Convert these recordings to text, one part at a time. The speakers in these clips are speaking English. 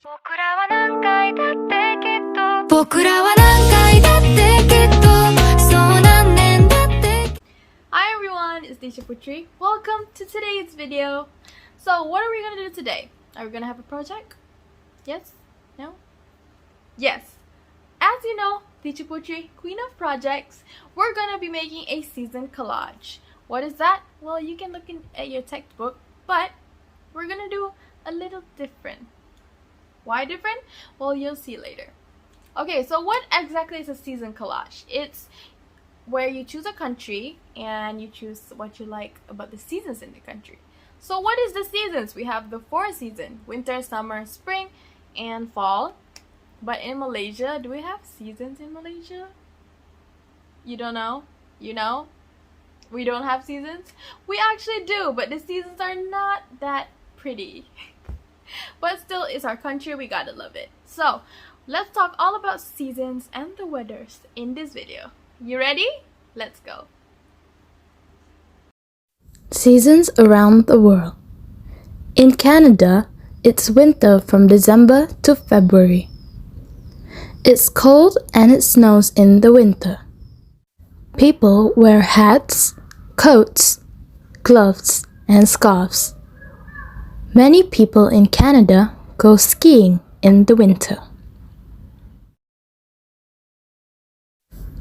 僕らは何回だってきっと僕らは何回だってきっとそう何年だって Hi everyone, it's Disha Putri. Welcome to today's video. So what are we going to do today? Are we going to have a project? Yes? No? Yes. As you know, Disha Putri, Queen of Projects, we're going to be making a season collage. What is that? Well, you can look at your textbook, but we're going to do a little different. Why different? Well, you'll see later. Okay, so what exactly is a season collage? It's where you choose a country and you choose what you like about the seasons in the country. So what is the seasons? We have the 4 seasons: winter, summer, spring, and fall. But in Malaysia, do we have seasons in Malaysia? You don't know? You know? We don't have seasons? We actually do, but the seasons are not that pretty. But still, it's our country, we gotta love it. So, let's talk all about seasons and the weathers in this video. You ready? Let's go. Seasons around the world. In Canada, it's winter from December to February. It's cold and it snows in the winter. People wear hats, coats, gloves, and scarves. Many people in Canada go skiing in the winter.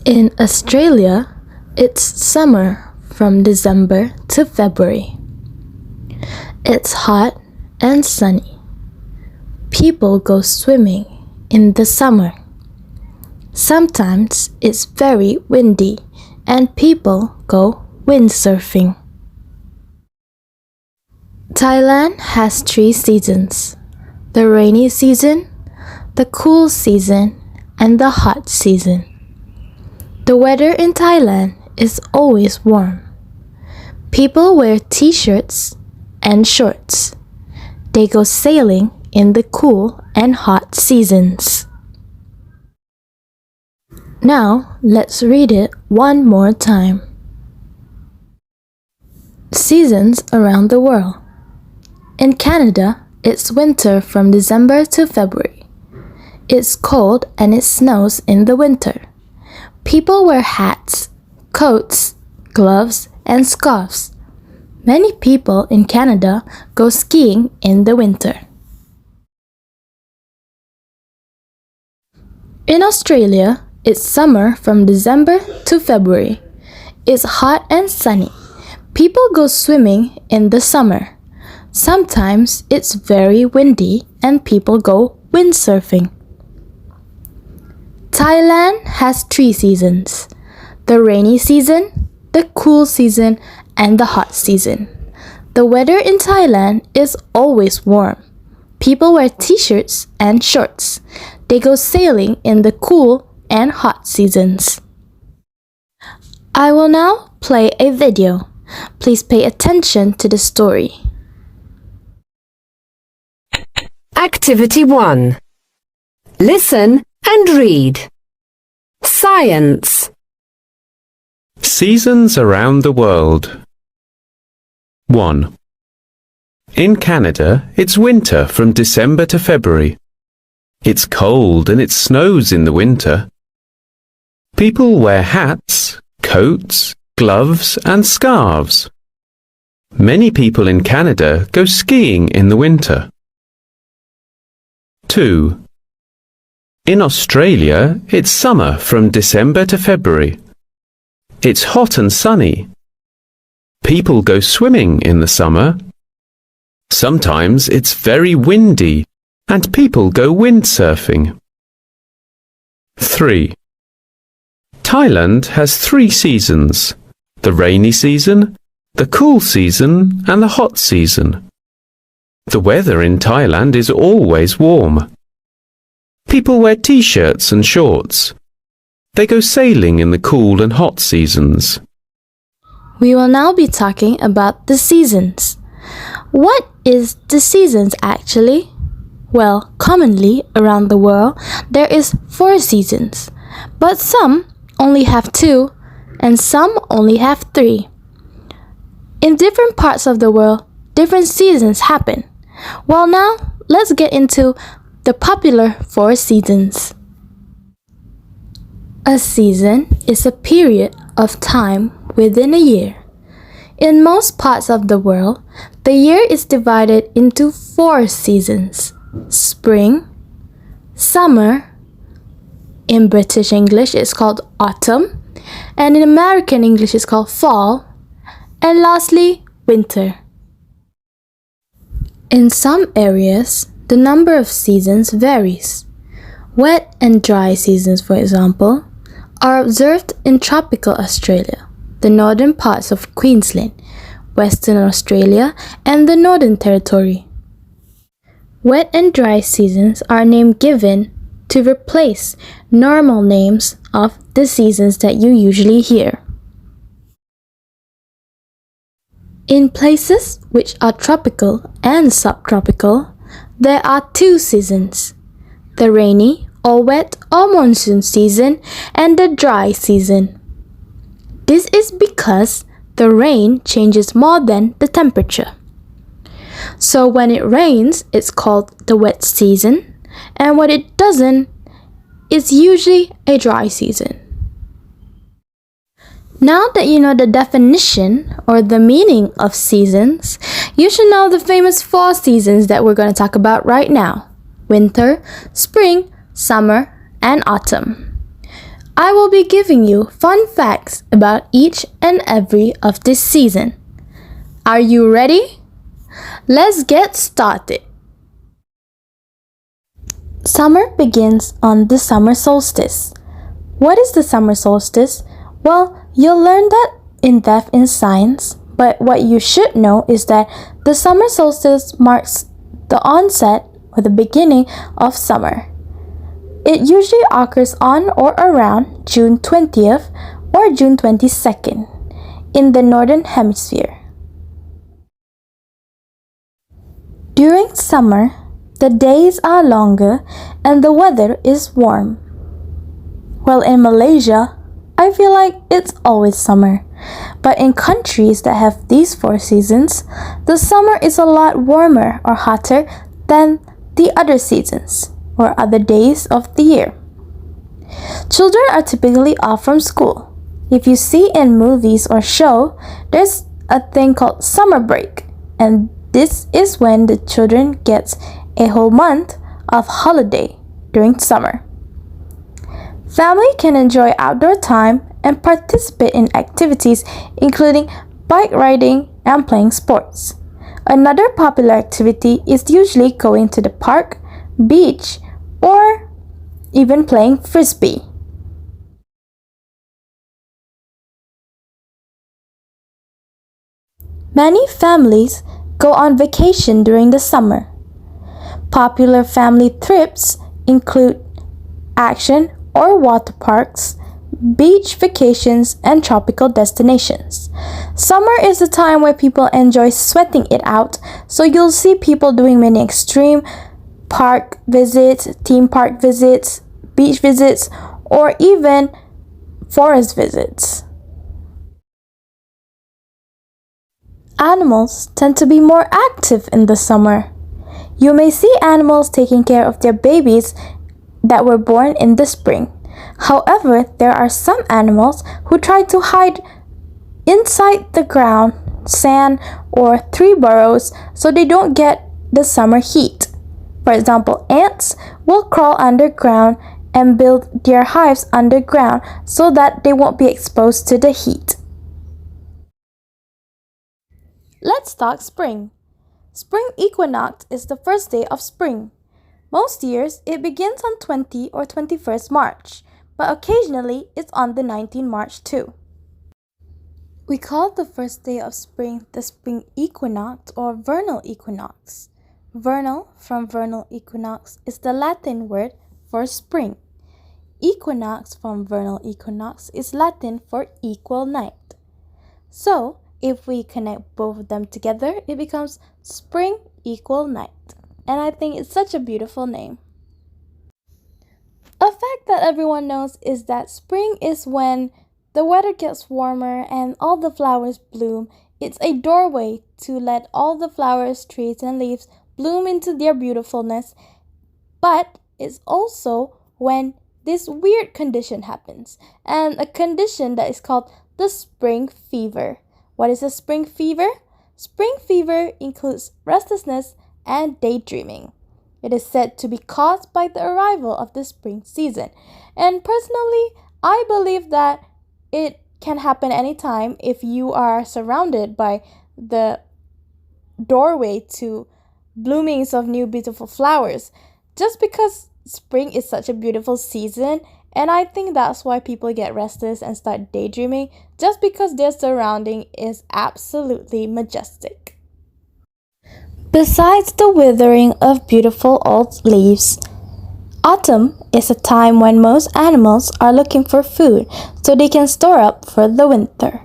In Australia, it's summer from December to February. It's hot and sunny. People go swimming in the summer. Sometimes it's very windy and people go windsurfing. Thailand has 3 seasons: the rainy season, the cool season, and the hot season. The weather in Thailand is always warm. People wear t-shirts and shorts. They go sailing in the cool and hot seasons. Now, let's read it one more time. Seasons around the world. In Canada, it's winter from December to February. It's cold and it snows in the winter. People wear hats, coats, gloves, and scarves. Many people in Canada go skiing in the winter. In Australia, it's summer from December to February. It's hot and sunny. People go swimming in the summer. Sometimes it's very windy and people go windsurfing. Thailand has 3 seasons: the rainy season, the cool season, and the hot season. The weather in Thailand is always warm. People wear t-shirts and shorts. They go sailing in the cool and hot seasons. I will now play a video. Please pay attention to the story. Activity 1. Listen and read. Science. Seasons around the world. 1. In Canada, it's winter from December to February. It's cold and it snows in the winter. People wear hats, coats, gloves, and scarves. Many people in Canada go skiing in the winter. 2. In Australia, it's summer from December to February. It's hot and sunny. People go swimming in the summer. Sometimes it's very windy and people go windsurfing. 3. Thailand has 3 seasons: the rainy season, the cool season, and the hot season. The weather in Thailand is always warm. People wear t-shirts and shorts. They go sailing in the cool and hot seasons. We will now be talking about the seasons. What is the seasons actually? Well, commonly around the world, there is 4 seasons, but some only have 2 and some only have 3. In different parts of the world, different seasons happen. Well, now let's get into The popular 4 seasons. A season is a period of time within a year. In most parts of the world, the year is divided into 4 seasons: spring, summer, in British English it's called autumn, and in American English it's called fall, and lastly, winter. In some areas, the number of seasons varies. Wet and dry seasons, for example, are observed in tropical Australia, the northern parts of Queensland, Western Australia, and the Northern Territory. Wet and dry seasons are names given to replace normal names of the seasons that you usually hear. In places which are tropical and subtropical, there are 2 seasons: the rainy or wet or monsoon season and the dry season. This is because the rain changes more than the temperature. So when it rains, it's called the wet season, and when it doesn't, it's usually a dry season. Now that you know the definition or the meaning of seasons, you should know the famous 4 seasons that we're going to talk about right now: winter, spring, summer, and autumn. I will be giving you fun facts about each and every of this season. Are you ready? Let's get started. Summer begins on the summer solstice. What is the summer solstice? Well, you'll learn that in depth in science, but what you should know is that the summer solstice marks the onset or the beginning of summer. It usually occurs on or around June 20th or June 22nd in the Northern Hemisphere. During summer, the days are longer and the weather is warm. Well, in Malaysia, I feel like it's always summer. But in countries that have these 4 seasons, the summer is a lot warmer or hotter than the other seasons or other days of the year. Children are typically off from school. If you see in movies or show, there's a thing called summer break, and this is when the children gets a whole month of holiday during summer. Family can enjoy outdoor time and participate in activities including bike riding and playing sports. Another popular activity is usually going to the park, beach, or even playing frisbee. Many families go on vacation during the summer. Popular family trips include action or water parks, beach vacations, and tropical destinations. Summer is the time where people enjoy sweating it out, so you'll see people doing many extreme park visits, theme park visits, beach visits, or even forest visits. Animals tend to be more active in the summer. You may see animals taking care of their babies that were born in the spring. However, there are some animals who try to hide inside the ground, sand, or tree burrows so they don't get the summer heat. For example, ants will crawl underground and build their hives underground so that they won't be exposed to the heat. Let's talk spring. Spring equinox is the first day of spring. Most years, it begins on 20 or 21st March, but occasionally it's on the 19th March too. We call the first day of spring the spring equinox or vernal equinox. Vernal, from vernal equinox, is the Latin word for spring. Equinox, from vernal equinox, is Latin for equal night. So, if we connect both of them together, it becomes spring equal night. And I think it's such a beautiful name. A fact that everyone knows is that spring is when the weather gets warmer and all the flowers bloom. It's a doorway to let all the flowers, trees, and leaves bloom into their beautifulness but it's also when this weird condition happens, and a condition that is called the spring fever. What is a spring fever? Spring fever includes restlessness and daydreaming. It is said to be caused by the arrival of the spring season. And personally, I believe that it can happen anytime if you are surrounded by the doorway to bloomings of new beautiful flowers. Just because spring is such a beautiful season, and I think that's why people get restless and start daydreaming, just because their surrounding is absolutely majestic. Besides the withering of beautiful old leaves, autumn is a time when most animals are looking for food so they can store up for the winter.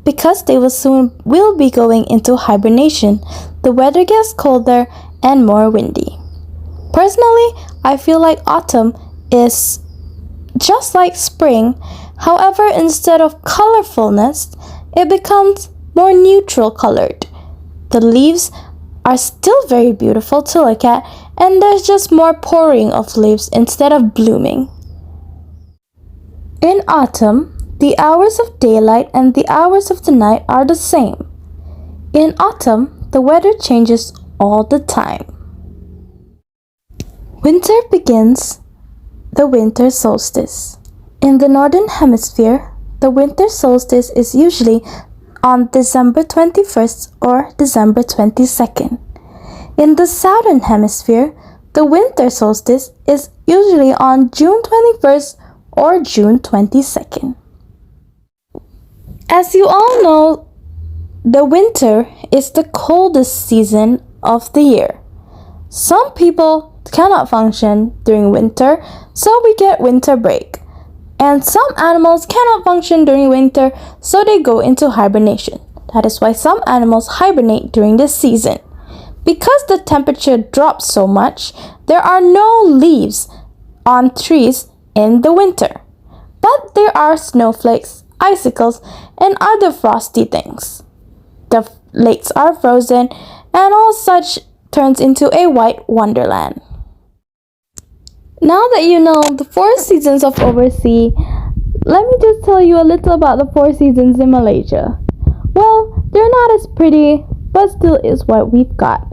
Because they will be going into hibernation, the weather gets colder and more windy. Personally, I feel like autumn is just like spring. However, instead of colorfulness, it becomes more neutral colored. The leaves are still very beautiful to look at, and there's just more pouring of leaves instead of blooming. In autumn, the hours of daylight and the hours of the night are the same. In autumn, the weather changes all the time. Winter begins the winter solstice. In the northern hemisphere, the winter solstice is usually on December 21st or December 22nd. In the southern hemisphere, the winter solstice is usually on June 21st or June 22nd. As you all know, the winter is the coldest season of the year. Some people cannot function during winter, so we get winter break. And some animals cannot function during winter, so they go into hibernation. That is why some animals hibernate during this season. Because the temperature drops so much, there are no leaves on trees in the winter. But there are snowflakes, icicles, and other frosty things. The lakes are frozen, and all such turns into a white wonderland. Now that you know the 4 seasons of overseas, let me just tell you a little about the 4 seasons in Malaysia. Well, they're not as pretty, but still is what we've got.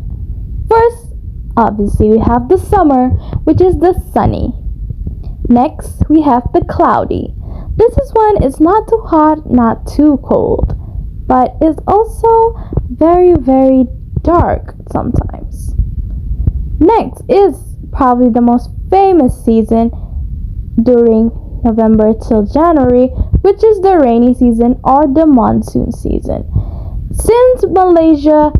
First, obviously we have the summer, which is the sunny. Next, we have the cloudy. This is when it's not too hot, not too cold, but it's also very, very dark sometimes. Next is probably the most famous season during November till January, which is the rainy season or the monsoon season. Since Malaysia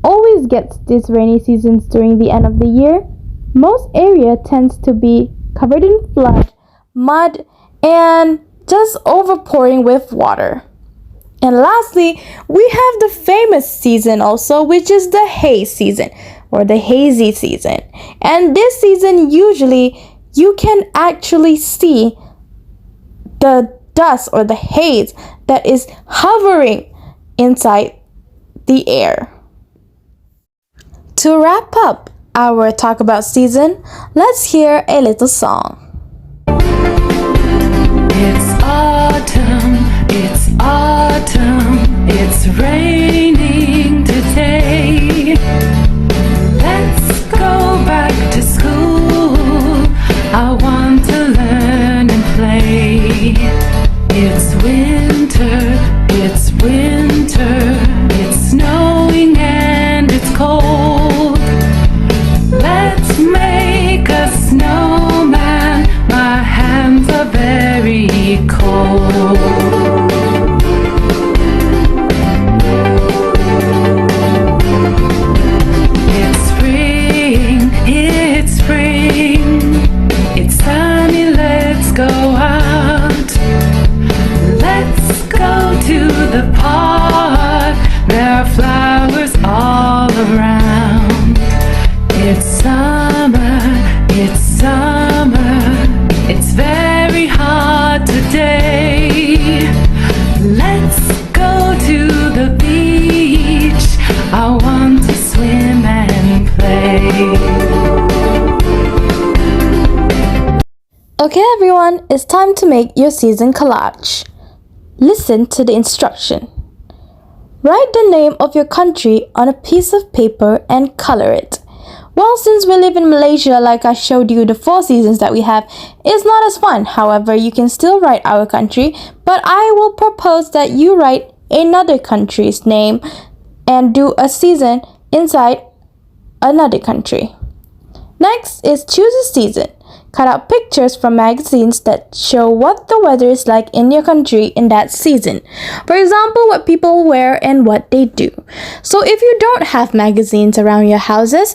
always gets these rainy seasons during the end of the year, most area tends to be covered in flood, mud, and just overpouring with water. And lastly, we have the famous season also, which is the haze season or the hazy season. And this season, usually you can actually see the dust or the haze that is hovering inside the air. To wrap up our talk about season, let's hear a little song. It's autumn, it's raining today. Let's go back to school. I want to learn and play. It's winter, it's snowing and it's cold. Let's make a snowman. My hands are very cold. It's spring, it's sunny, let's go out. Let's go to the park, there are flowers all around. It's summer, it's very hot today. Okay everyone, it's time to make your season collage. Listen to the instruction. Write the name of your country on a piece of paper and color it. Well, since we live in Malaysia, like I showed you the 4 seasons that we have, it's not as fun. However, you can still write our country, but I will propose that you write another country's name and do a season inside another country. Next is choose a season. Cut out pictures from magazines that show what the weather is like in your country in that season. For example, what people wear and what they do. So if you don't have magazines around your houses,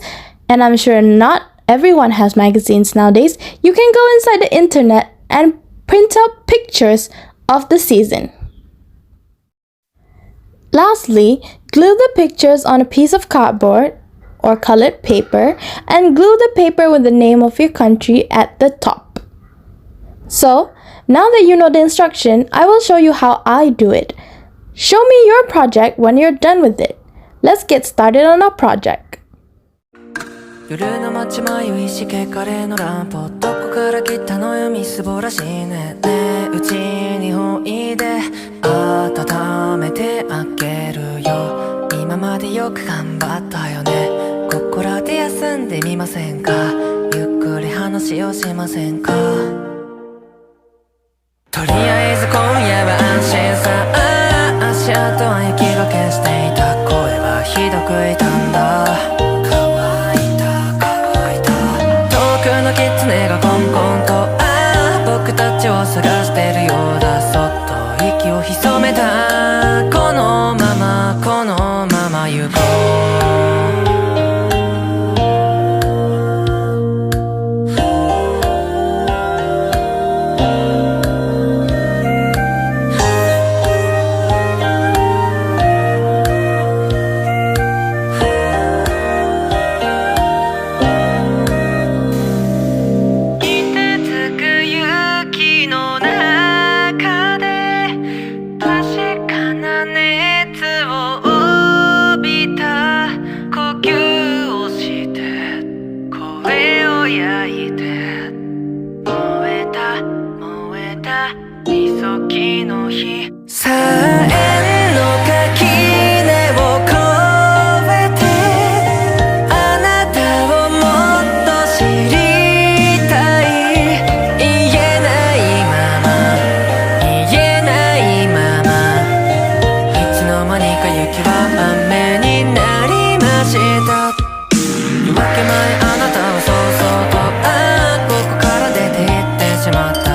and I'm sure not everyone has magazines nowadays, you can go inside the internet and print out pictures of the season. Lastly, glue the pictures on a piece of cardboard or colored paper and glue the paper with the name of your country at the top. So, now that you know the instruction, I will show you how I do it. Show me your project when you're done with it. Let's get started on our project. 夜の街迷いしけカレーのランプどこから来たのよみすぼらしいねねうちにおいで温めてあげるよ今までよく頑張ったよねここらで休んでみませんかゆっくり話をしませんかとりあえず今夜は安心さ足跡は雪が消していた声はひどく痛んだキツネがコンコンと僕たちを探してるようだそっと息を潜めたこのまま行こうサエンの垣根を越えてあなたをもっと知りたい言えないままいつの間にか雪は雨になりました夜明け前あなたはそうそうとここから出て行ってしまった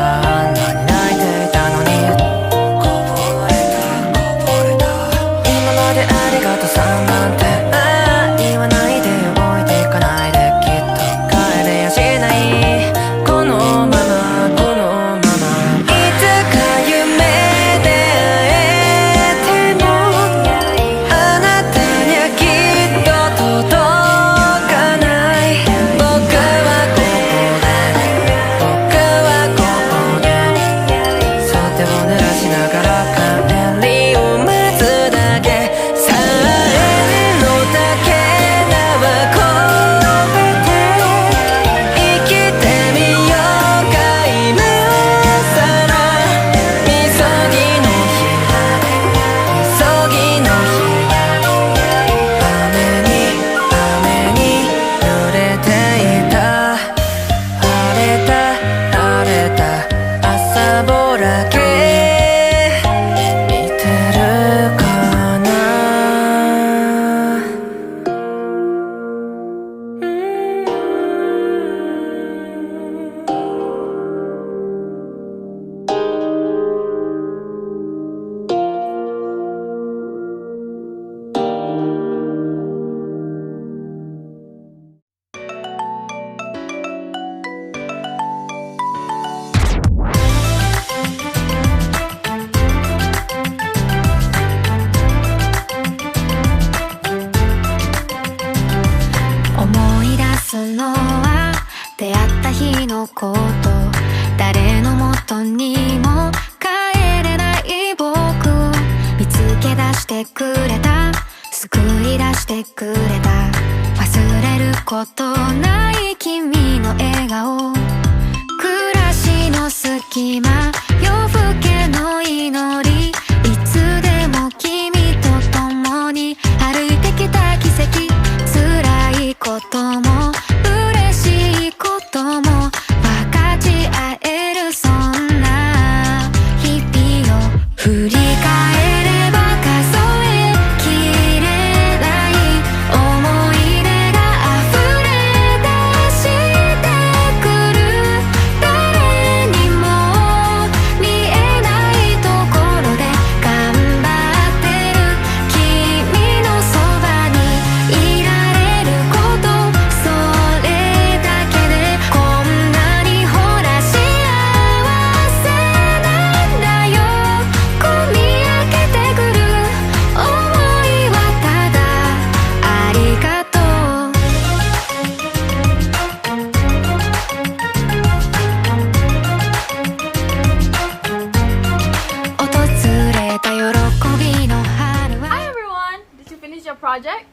こと誰のもとにも帰れない僕を見つけ出してくれた救い出してくれた忘れることない君の笑顔暮らし隙間夜更けの祈りいつでも君と共に歩いてきた奇跡辛いことも嬉しいことも分かち合えるそんな日々を振り返れば数えきれない思い出が溢れ出してくる誰にも見えないところで頑張ってる君のそばにいられることそれだけでこんなにほら幸せなんだよ込み上げてくる想いはただありがとう訪れた喜びの春は Hi everyone! Did you finish your project?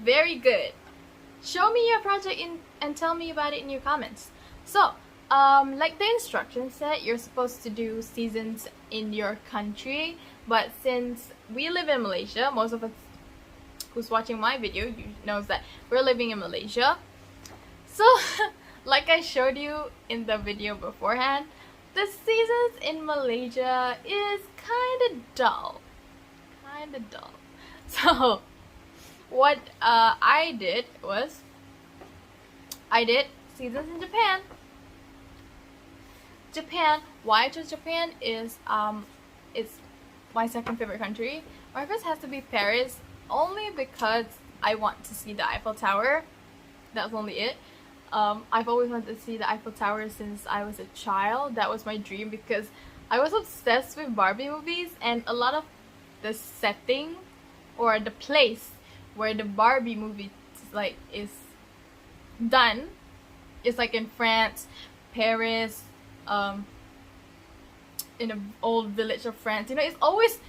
Very good. Show me your project and tell me about it in your comments. So, like the instructions said, you're supposed to do seasons in your country, but since we live in Malaysia, most of us who's watching my video knows that we're living in Malaysia. So, like I showed you in the video beforehand, the seasons in Malaysia is kind of dull. So, what I did was, I did seasons in Japan. Japan, why I chose Japan is, it's my second favorite country. My first has to be Paris, only because I want to see the Eiffel Tower. That's only it. I've always wanted to see the Eiffel Tower since I was a child. That was my dream because I was obsessed with Barbie movies, and a lot of the setting or the place where the Barbie movie like is done is like in France, Paris, in an old village of France. You know, it's always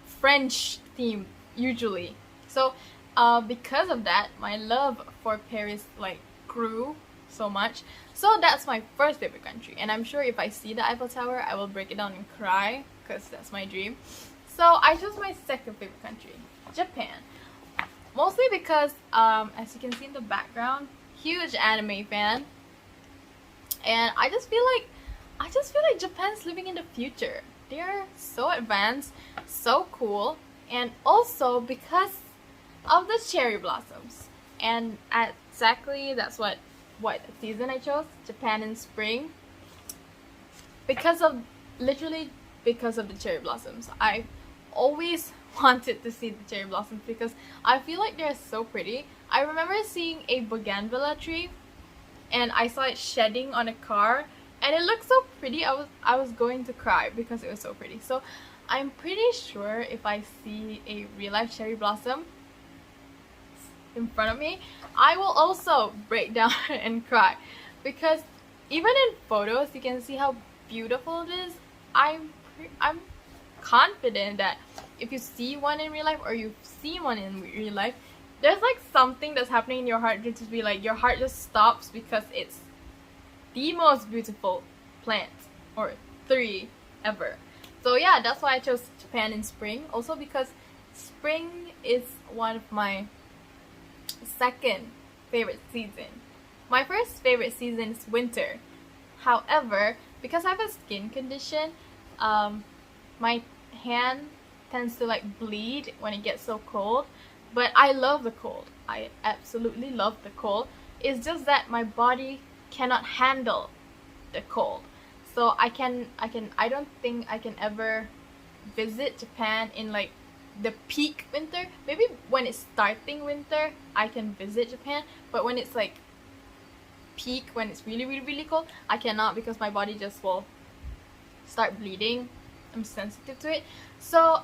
French themed usually. So because of that, my love for Paris like grew so much. So that's my first favorite country, and I'm sure if I see the Eiffel Tower I will break it down and cry because that's my dream. So I chose my second favorite country, Japan, mostly because as you can see in the background, huge anime fan, and I just feel like Japan's living in the future. They're so advanced, so cool, and also because of the cherry blossoms. And exactly that's what season I chose, Japan in spring, literally because of the cherry blossoms. I always wanted to see the cherry blossoms because I feel like they're so pretty. I remember seeing a bougainvillea tree and I saw it shedding on a car and it looked so pretty. I was going to cry because it was so pretty. So I'm pretty sure if I see a real life cherry blossom in front of me, I will also break down and cry because even in photos you can see how beautiful it is. I'm confident that if you see one in real life or you've seen one in real life, there's like something that's happening in your heart, just be like your heart just stops because it's the most beautiful plant or tree ever. So yeah, that's why I chose Japan in spring. Also because spring is one of my second favorite season. My first favorite season is winter. However, because I have a skin condition, my hand tends to like bleed when it gets so cold. But I love the cold. I absolutely love the cold. It's just that my body cannot handle the cold. So I don't think I can ever visit Japan in like the peak winter. Maybe when it's starting winter I can visit Japan, but when it's like peak, when it's really cold, I cannot because my body just will start bleeding. I'm sensitive to it. So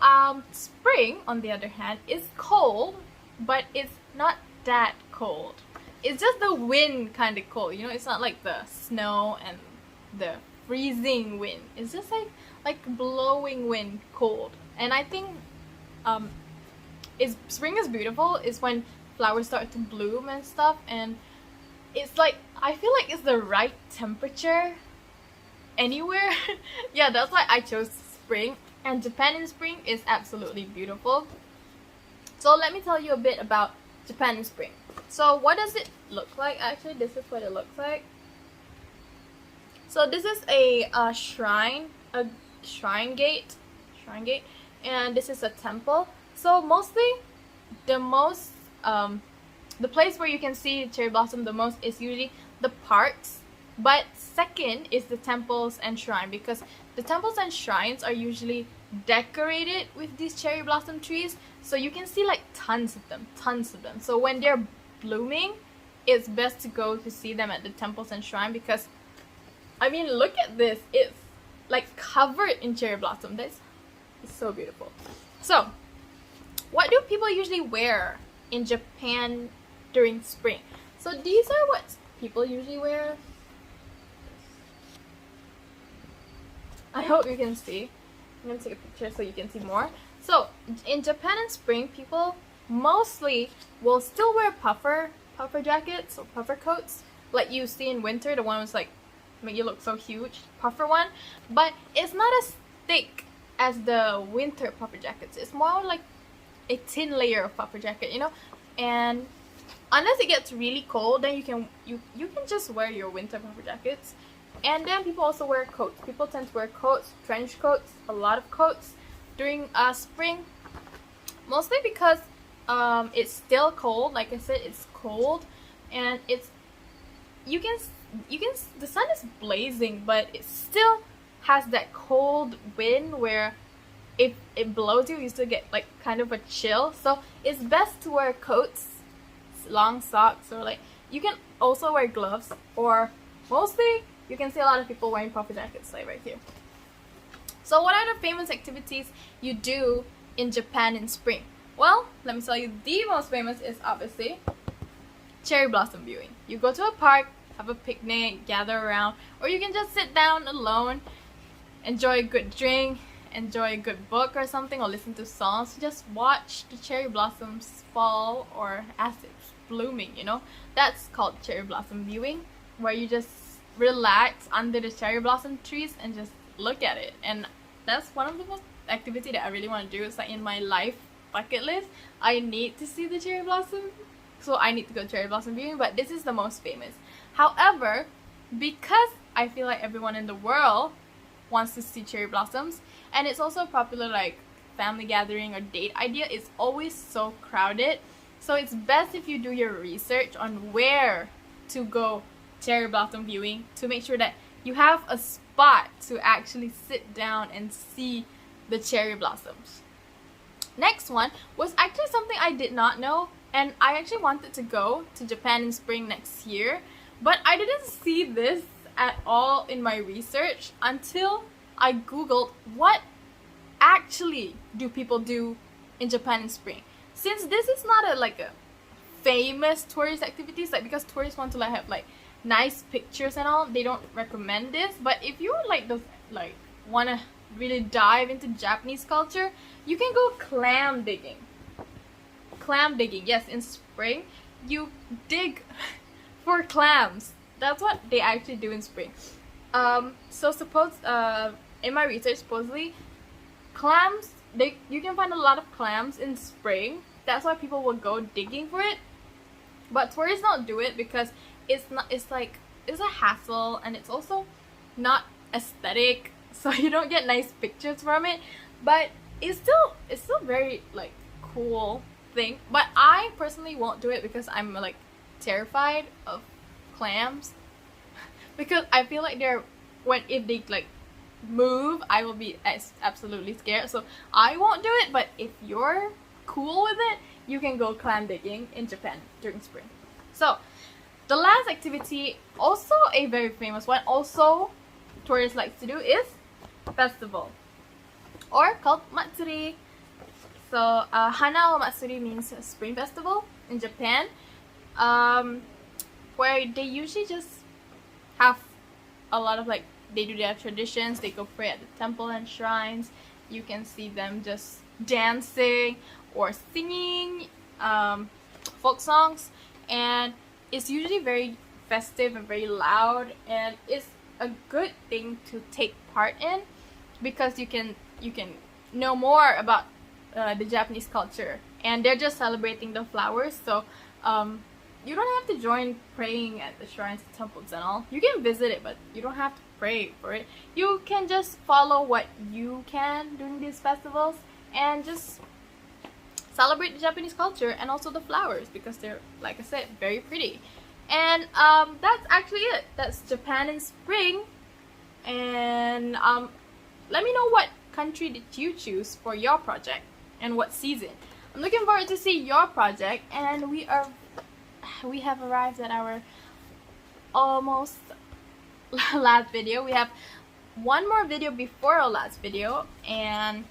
spring on the other hand is cold, but it's not that cold. It's just the wind kind of cold, you know. It's not like the snow and the freezing wind. It's just like blowing wind cold. And I think spring is beautiful is when flowers start to bloom and stuff, and it's like I feel like it's the right temperature anywhere. Yeah, that's why I chose spring, and Japan in spring is absolutely beautiful. So let me tell you a bit about Japan in spring. So what does it look like? Actually, this is what it looks like. So this is a shrine gate, and this is a temple. So mostly, the place where you can see cherry blossom the most is usually the parks. But second is the temples and shrine, because the temples and shrines are usually decorated with these cherry blossom trees, so you can see like tons of them. So when they're blooming, it's best to go to see them at the temples and shrine, because I mean, look at this, it's like covered in cherry blossom. It's so beautiful. So what do people usually wear in Japan during spring? So these are what people usually wear. I hope you can see. I'm gonna take a picture so you can see more. So in Japan in spring, people mostly will still wear puffer jackets or puffer coats, like you see in winter. The one was like make you look so huge, puffer one, but it's not as thick as the winter puffer jackets. It's more like a thin layer of puffer jacket, you know. And unless it gets really cold, then you can just wear your winter puffer jackets. And then people also wear coats. People tend to wear coats, trench coats, a lot of coats during spring, mostly because it's still cold. Like I said, it's cold, and the sun is blazing, but it still has that cold wind where if it blows you still get like kind of a chill. So it's best to wear coats, long socks, or like you can also wear gloves, or mostly you can see a lot of people wearing puffer jackets like right here. So what are the famous activities you do in Japan in spring? Well, let me tell you, the most famous is obviously cherry blossom viewing. You go to a park, have a picnic, gather around, or you can just sit down alone, enjoy a good drink, enjoy a good book or something, or listen to songs. Just watch the cherry blossoms fall, or as it's blooming, you know. That's called cherry blossom viewing, where you just relax under the cherry blossom trees and just look at it. And that's one of the most activity that I really want to do. It's like in my life bucket list. I need to see the cherry blossom, so I need to go cherry blossom viewing, but this is the most famous. However, because I feel like everyone in the world wants to see cherry blossoms, and it's also a popular like family gathering or date idea, it's always so crowded. So it's best if you do your research on where to go cherry blossom viewing, to make sure that you have a spot to actually sit down and see the cherry blossoms. Next one was actually something I did not know, and I actually wanted to go to Japan in spring next year, but I didn't see this at all in my research until I googled what actually do people do in Japan in spring. Since this is not a famous tourist activities, like because tourists want to like have like nice pictures and all, they don't recommend this. But if you want to really dive into Japanese culture, you can go clam digging. Yes, in spring you dig for clams. That's what they actually do in spring. So in my research, supposedly clams, you can find a lot of clams in spring. That's why people will go digging for it. But tourists don't do it because it's a hassle, and it's also not aesthetic, so you don't get nice pictures from it. But it's still very like cool thing. But I personally won't do it because I'm like terrified of clams, because I feel like if they like move, I will be absolutely scared. So I won't do it. But if you're cool with it, you can go clam digging in Japan during spring. So the last activity, also a very famous one, also tourists like to do, is festival, or called matsuri. So Hana o Matsuri means spring festival in Japan, where they usually just have a lot of they do their traditions. They go pray at the temple and shrines. You can see them just dancing or singing folk songs, and it's usually very festive and very loud, and it's a good thing to take part in, because you can know more about the Japanese culture, and they're just celebrating the flowers. So you don't have to join praying at the shrines and temples and all. You can visit it, but you don't have to pray for it. You can just follow what you can during these festivals and just celebrate the Japanese culture and also the flowers, because they're, like I said, very pretty. And that's actually it. That's Japan in spring. And let me know what country did you choose for your project and what season. I'm looking forward to see your project, and we have arrived at our almost last video. We have one more video before our last video, and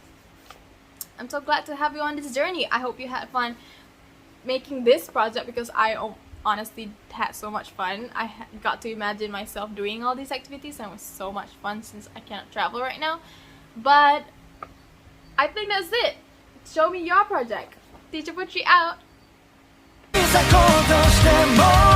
I'm so glad to have you on this journey. I hope you had fun making this project, because I honestly had so much fun. I got to imagine myself doing all these activities, and it was so much fun since I cannot travel right now. But I think that's it. Show me your project. Teacher Putri out. 咲こうとしても